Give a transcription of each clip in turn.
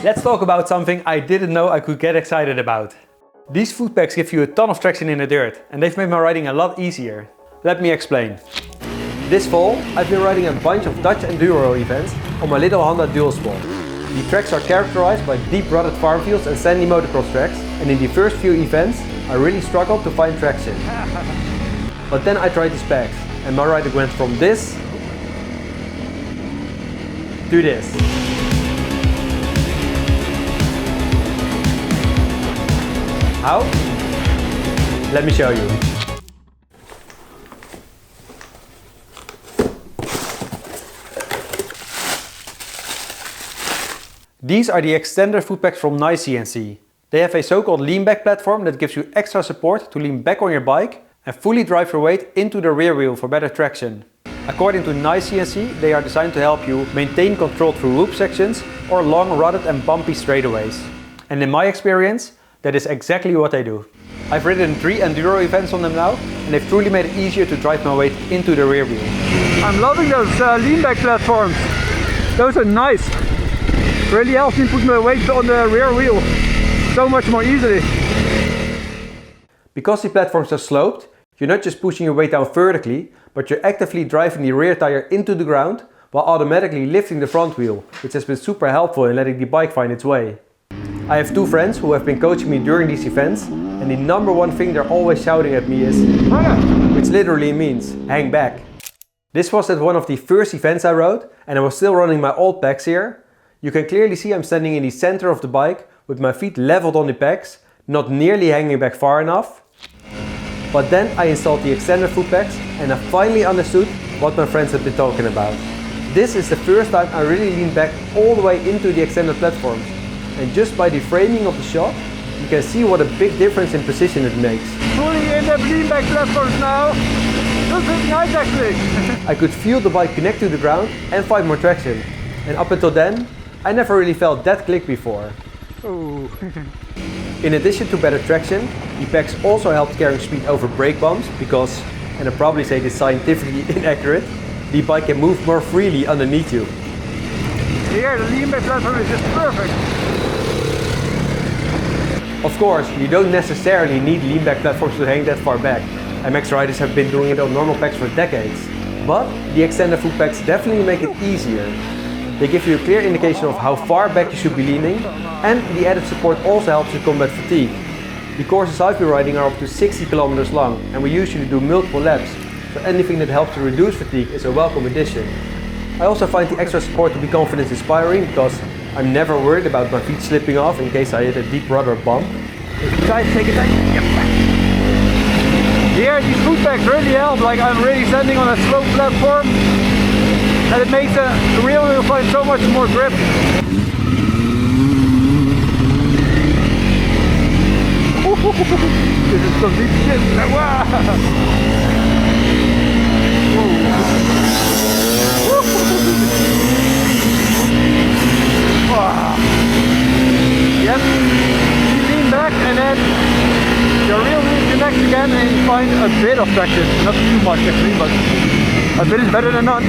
Let's talk about something I didn't know I could get excited about. These Footpegs give you a ton of traction in the dirt and they've made my riding a lot easier. Let me explain. This fall, I've been riding a bunch of Dutch enduro events on my little Honda Dualsport. The tracks are characterized by deep rutted farm fields and sandy motocross tracks, and in the first few events I really struggled to find traction. But then I tried these pegs and my riding went from this to this. How? Let me show you. These are the Extender Footpegs from NiceCNC. They have a so-called lean back platform that gives you extra support to lean back on your bike and fully drive your weight into the rear wheel for better traction. According to NiceCNC, they are designed to help you maintain control through loop sections or long rutted and bumpy straightaways. And in my experience, that is exactly what they do. I've ridden 3 enduro events on them now and they've truly made it easier to drive my weight into the rear wheel. I'm loving those lean back platforms. Those are nice. Really helps me put my weight on the rear wheel so much more easily. Because the platforms are sloped, you're not just pushing your weight down vertically, but you're actively driving the rear tire into the ground while automatically lifting the front wheel, which has been super helpful in letting the bike find its way. I have 2 friends who have been coaching me during these events, and the number one thing they're always shouting at me is, which literally means hang back. This was at one of the first events I rode, and I was still running my old pegs here. You can clearly see I'm standing in the center of the bike with my feet leveled on the pegs, not nearly hanging back far enough. But then I installed the Extender Footpegs and I finally understood what my friends had been talking about. This is the first time I really leaned back all the way into the extended platforms. And just by the framing of the shot, you can see what a big difference in precision it makes. Fully in the lean back platforms now. Looks really nice actually. I could feel the bike connect to the ground and find more traction. And up until then, I never really felt that click before. Oh. In addition to better traction, the pegs also helped carrying speed over brake bumps because, and I'll probably say this scientifically inaccurate, the bike can move more freely underneath you. Here the lean back platform is just perfect. Of course, you don't necessarily need lean back platforms to hang that far back. MX riders have been doing it on normal pegs for decades. But the Extender Footpegs definitely make it easier. They give you a clear indication of how far back you should be leaning, and the added support also helps you combat fatigue. The courses I've been riding are up to 60 kilometers long and we usually do multiple laps, so anything that helps to reduce fatigue is a welcome addition. I also find the extra support to be confidence inspiring because I'm never worried about my feet slipping off in case I hit a deep rut or bump. Guys, take it back. Yep. Here these Footpegs really help, like I'm really standing on a slope platform. And it makes the rear wheel find so much more grip. This is some deep shit. Wow. Yep. You lean back and then your rear wheel connects again and you find a bit of traction. Not too much actually, but a bit is better than none.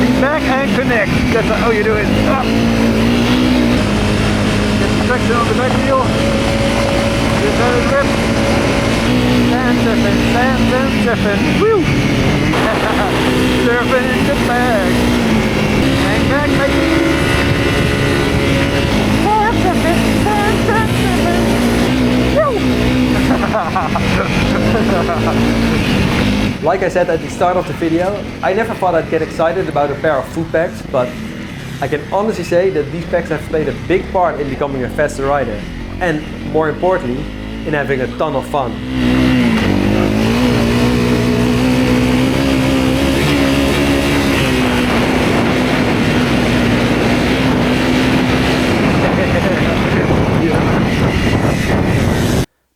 Lean back and connect. That's how you do it. Up. Get the traction on the back wheel. Just let it rip. Stand, surfing. Woo! Surfing in the bag. Hang back, mate. Like I said at the start of the video, I never thought I'd get excited about a pair of Footpegs, but I can honestly say that these pegs have played a big part in becoming a faster rider, and more importantly, in having a ton of fun.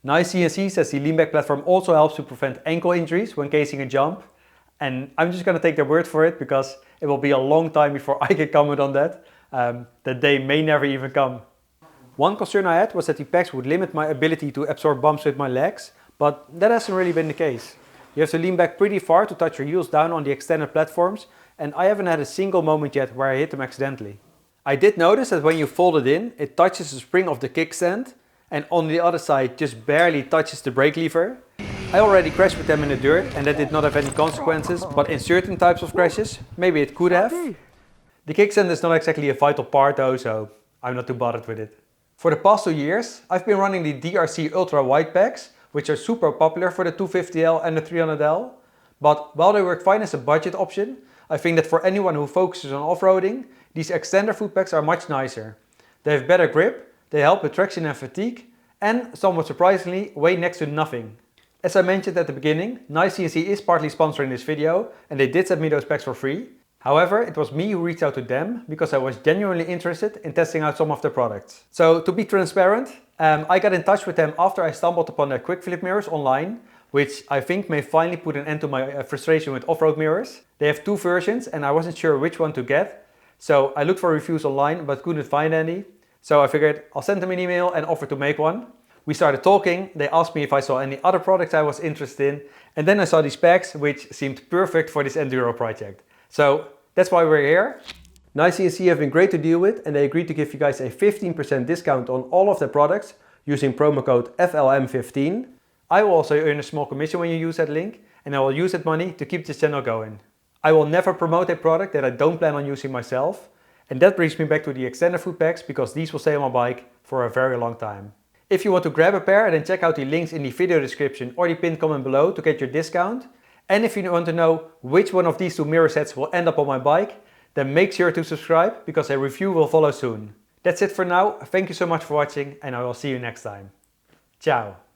NiceCNC says the lean back platform also helps to prevent ankle injuries when casing a jump. And I'm just going to take their word for it because it will be a long time before I can comment on that. The day may never even come. One concern I had was that the pegs would limit my ability to absorb bumps with my legs, but that hasn't really been the case. You have to lean back pretty far to touch your heels down on the extended platforms, and I haven't had a single moment yet where I hit them accidentally. I did notice that when you fold it in, it touches the spring of the kickstand, and on the other side just barely touches the brake lever. I already crashed with them in the dirt and that did not have any consequences, but in certain types of crashes, maybe it could have. The kickstand is not exactly a vital part though, so I'm not too bothered with it. For the past 2 years, I've been running the DRC Ultra Wide pegs, which are super popular for the 250L and the 300L. But while they work fine as a budget option, I think that for anyone who focuses on off-roading, these extender foot pegs are much nicer. They have better grip, they help with traction and fatigue, and somewhat surprisingly, weigh next to nothing. As I mentioned at the beginning, NiceCNC is partly sponsoring this video and they did send me those pegs for free. However, it was me who reached out to them because I was genuinely interested in testing out some of their products. So to be transparent, I got in touch with them after I stumbled upon their quick flip mirrors online, which I think may finally put an end to my frustration with off-road mirrors. They have 2 versions and I wasn't sure which one to get. So I looked for reviews online but couldn't find any. So I figured I'll send them an email and offer to make one. We started talking, they asked me if I saw any other products I was interested in, and then I saw these pegs which seemed perfect for this enduro project. So that's why we're here. NiceCNC have been great to deal with and they agreed to give you guys a 15% discount on all of their products using promo code FLM15. I will also earn a small commission when you use that link and I will use that money to keep this channel going. I will never promote a product that I don't plan on using myself, and that brings me back to the extender foot pegs because these will stay on my bike for a very long time. If you want to grab a pair, then check out the links in the video description or the pinned comment below to get your discount. And if you want to know which one of these 2 mirror sets will end up on my bike, then make sure to subscribe because a review will follow soon. That's it for now. Thank you so much for watching and I will see you next time. Ciao.